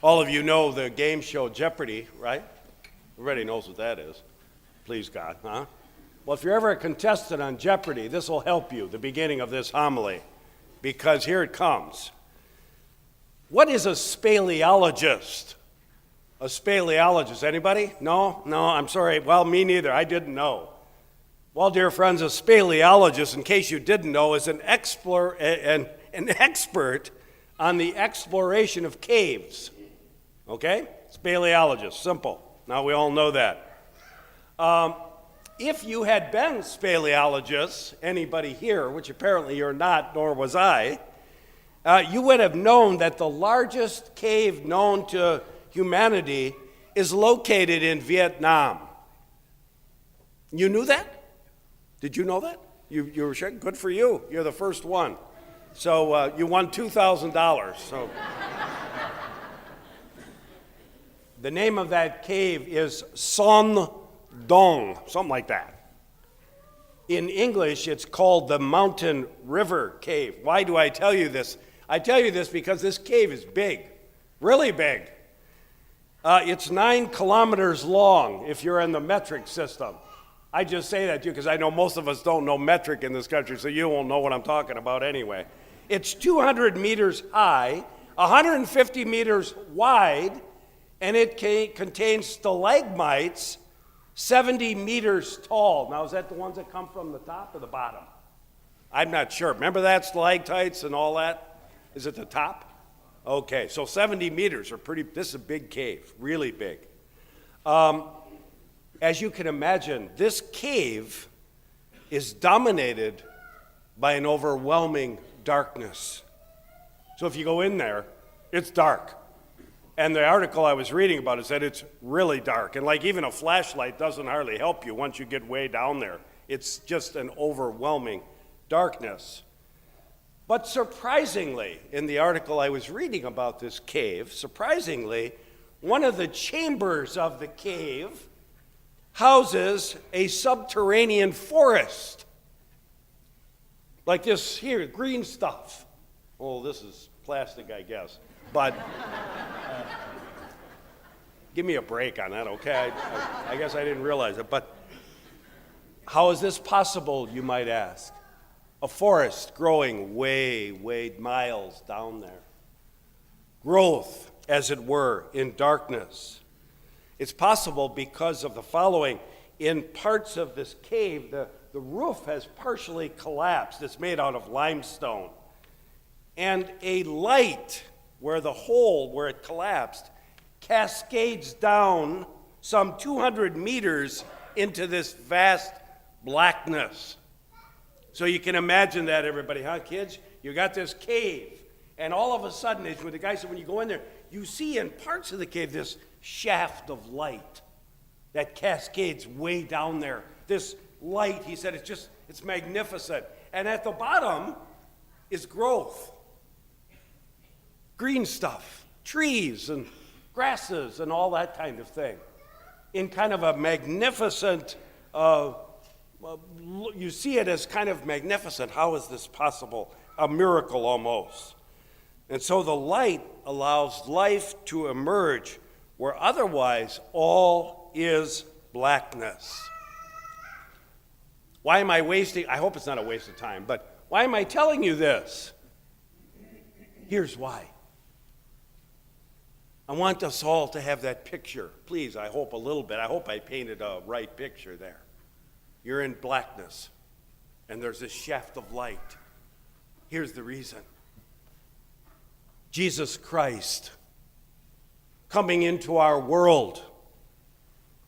All of you know the game show Jeopardy, right? Everybody knows what that is. Please God, huh? Well, if you're ever a contestant on Jeopardy, this will help you, the beginning of this homily, because here it comes. What is a speleologist? A speleologist, anybody? No, I'm sorry. Well, me neither. I didn't know. Well, dear friends, a speleologist, in case you didn't know, is an expert on the exploration of caves. Okay? Speleologist, simple. Now we all know that. If you had been speleologists, anybody here, which apparently you're not, nor was I, you would have known that the largest cave known to humanity is located in Vietnam. You knew that? Did you know that? You were sure? Good for you. You're the first one. So you won $2,000. So the name of that cave is Son Dong, something like that. In English, it's called the Mountain River Cave. Why do I tell you this? I tell you this because this cave is big, really big. It's 9 kilometers long if you're in the metric system. I just say that to you because I know most of us don't know metric in this country, so you won't know what I'm talking about anyway. It's 200 meters high, 150 meters wide, and it contains stalagmites 70 meters tall. Now, is that the ones that come from the top or the bottom? I'm not sure. Remember that, stalactites and all that? Is it the top? Okay, so 70 meters are this is a big cave, really big. As you can imagine, this cave is dominated by an overwhelming darkness. So if you go in there, it's dark. And the article I was reading about it said it's really dark. And like even a flashlight doesn't hardly help you once you get way down there. It's just an overwhelming darkness. But surprisingly, in the article I was reading about this cave, surprisingly, one of the chambers of the cave houses a subterranean forest. Like this here, green stuff. Oh, this is plastic, I guess. But give me a break on that, okay? I guess I didn't realize it. But how is this possible, you might ask? A forest growing way miles down there. Growth, as it were, in darkness. It's possible because of the following. In parts of this cave, the roof has partially collapsed. It's made out of limestone. And a light where the hole where it collapsed cascades down some 200 meters into this vast blackness. So you can imagine that, everybody, huh, kids? You got this cave, and all of a sudden, as the guy said, when you go in there, you see in parts of the cave this shaft of light that cascades way down there. This light, he said, it's magnificent. And at the bottom is growth. Green stuff, trees and grasses and all that kind of thing. In kind of a magnificent, you see it as kind of magnificent. How is this possible? A miracle almost. And so the light allows life to emerge where otherwise all is blackness. Why am I wasting? I hope it's not a waste of time, but why am I telling you this? Here's why. I want us all to have that picture. Please, I hope a little bit. I hope I painted a right picture there. You're in blackness, and there's this shaft of light. Here's the reason. Jesus Christ coming into our world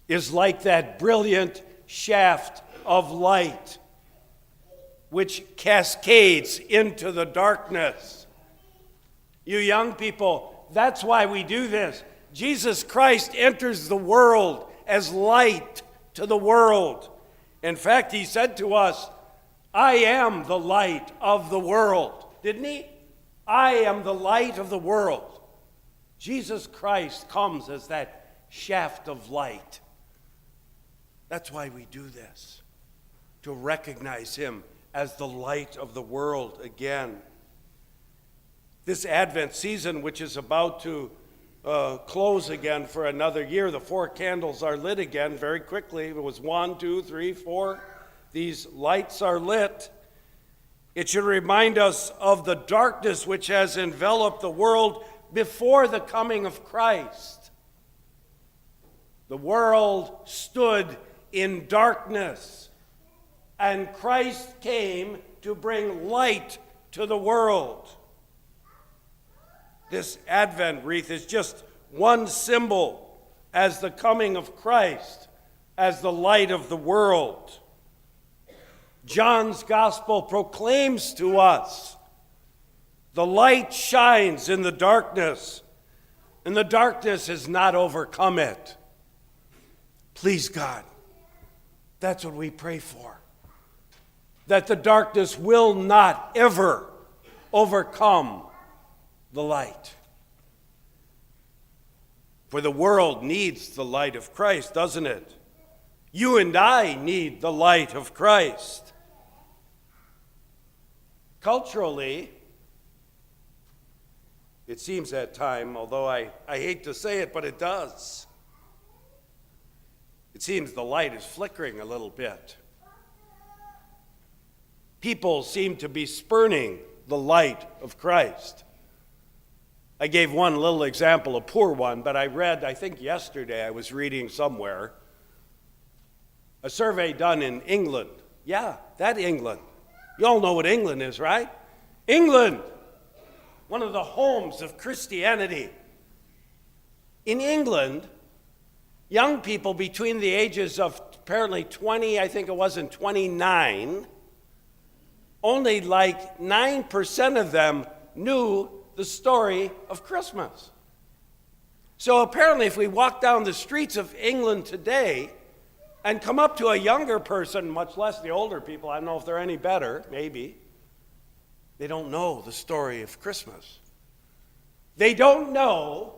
is like that brilliant shaft of light which cascades into the darkness. You young people, that's why we do this. Jesus Christ enters the world as light to the world. In fact, he said to us, I am the light of the world. Didn't he? I am the light of the world. Jesus Christ comes as that shaft of light. That's why we do this, to recognize him as the light of the world again. This Advent season, which is about to close again for another year. The 4 candles are lit again very quickly. It was 1, 2, 3, 4. These lights are lit. It should remind us of the darkness which has enveloped the world before the coming of Christ. The world stood in darkness, and Christ came to bring light to the world. This Advent wreath is just one symbol as the coming of Christ, as the light of the world. John's gospel proclaims to us, the light shines in the darkness, and the darkness has not overcome it. Please, God, that's what we pray for, that the darkness will not ever overcome the light. For the world needs the light of Christ, doesn't it? You and I need the light of Christ. Culturally, it seems at times, although I hate to say it, but it does. It seems the light is flickering a little bit. People seem to be spurning the light of Christ. I gave one little example, a poor one, but I read, I think yesterday I was reading somewhere, a survey done in England. Yeah, that England. You all know what England is, right? England, one of the homes of Christianity. In England, young people between the ages of apparently 20, I think it was, and 29, only like 9% of them knew the story of Christmas. So apparently if we walk down the streets of England today and come up to a younger person, much less the older people, I don't know if they're any better, maybe, they don't know the story of Christmas. They don't know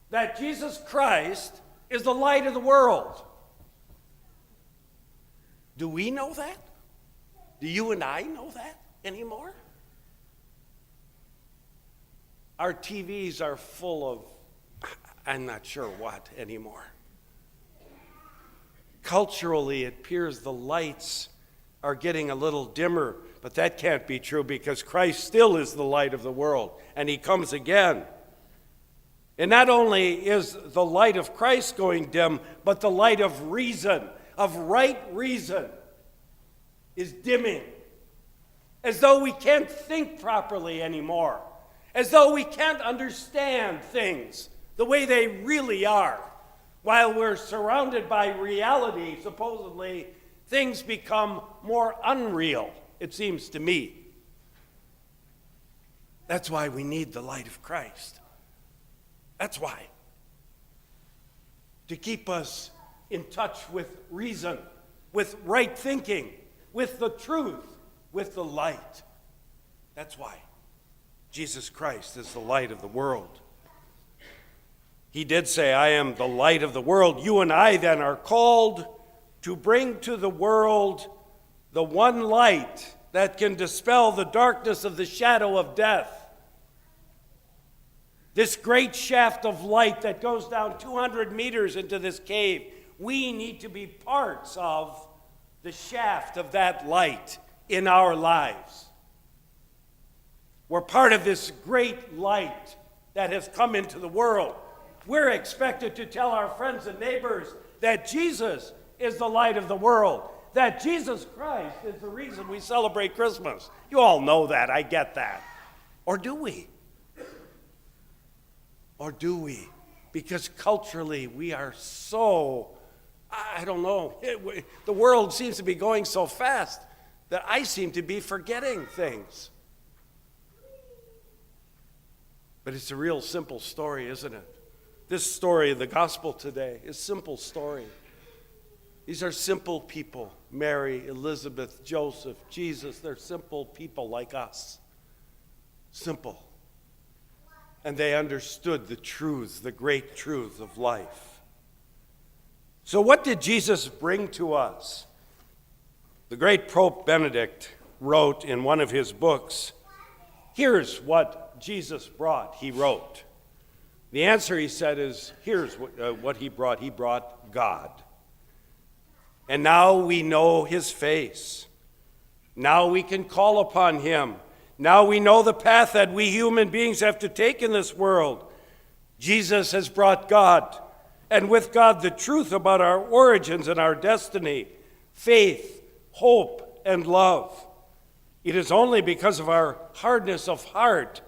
that Jesus Christ is the light of the world. Do we know that? Do you and I know that anymore? Our TVs are full of, I'm not sure what anymore. Culturally, it appears the lights are getting a little dimmer, but that can't be true because Christ still is the light of the world, and he comes again. And not only is the light of Christ going dim, but the light of reason, of right reason, is dimming. As though we can't think properly anymore. As though we can't understand things the way they really are. While we're surrounded by reality, supposedly, things become more unreal, it seems to me. That's why we need the light of Christ. That's why. To keep us in touch with reason, with right thinking, with the truth, with the light. That's why Jesus Christ is the light of the world. He did say, I am the light of the world. You and I then are called to bring to the world the one light that can dispel the darkness of the shadow of death. This great shaft of light that goes down 200 meters into this cave, we need to be parts of the shaft of that light in our lives. We're part of this great light that has come into the world. We're expected to tell our friends and neighbors that Jesus is the light of the world, that Jesus Christ is the reason we celebrate Christmas. You all know that, I get that. Or do we? Or do we? Because culturally we are so, I don't know, the world seems to be going so fast that I seem to be forgetting things. But it's a real simple story, isn't it? This story of the gospel today is a simple story. These are simple people. Mary, Elizabeth, Joseph, Jesus, they're simple people like us. Simple. And they understood the truths, the great truths of life. So what did Jesus bring to us? The great Pope Benedict wrote in one of his books, here's what Jesus brought, he wrote. The answer, he said, is here's what he brought. He brought God. And now we know his face. Now we can call upon him. Now we know the path that we human beings have to take in this world. Jesus has brought God, and with God the truth about our origins and our destiny, faith, hope, and love. It is only because of our hardness of heart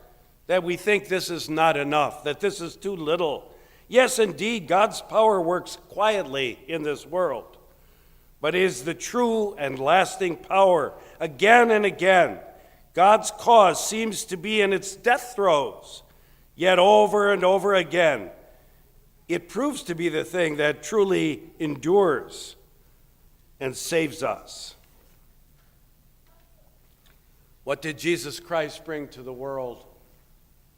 that we think this is not enough, that this is too little. Yes, indeed, God's power works quietly in this world, but it is the true and lasting power. Again and again, God's cause seems to be in its death throes, yet over and over again, it proves to be the thing that truly endures and saves us. What did Jesus Christ bring to the world?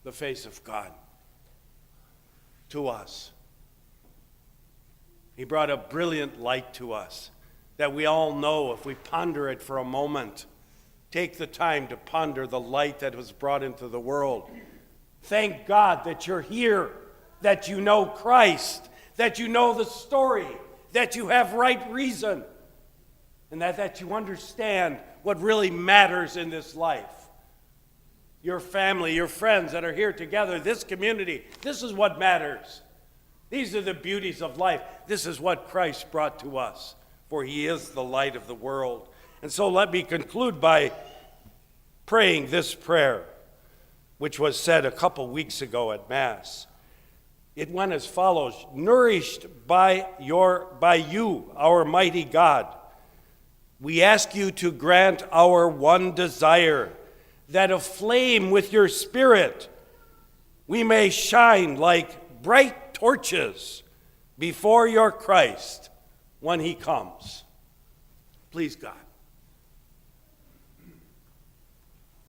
The face of God to us. He brought a brilliant light to us that we all know if we ponder it for a moment. Take the time to ponder the light that was brought into the world. Thank God that you're here, that you know Christ, that you know the story, that you have right reason, and that you understand what really matters in this life. Your family, your friends that are here together, this community, this is what matters. These are the beauties of life. This is what Christ brought to us, for he is the light of the world. And so let me conclude by praying this prayer, which was said a couple weeks ago at Mass. It went as follows: nourished by you, our mighty God, we ask you to grant our one desire, that aflame with your Spirit, we may shine like bright torches before your Christ when he comes. Please, God.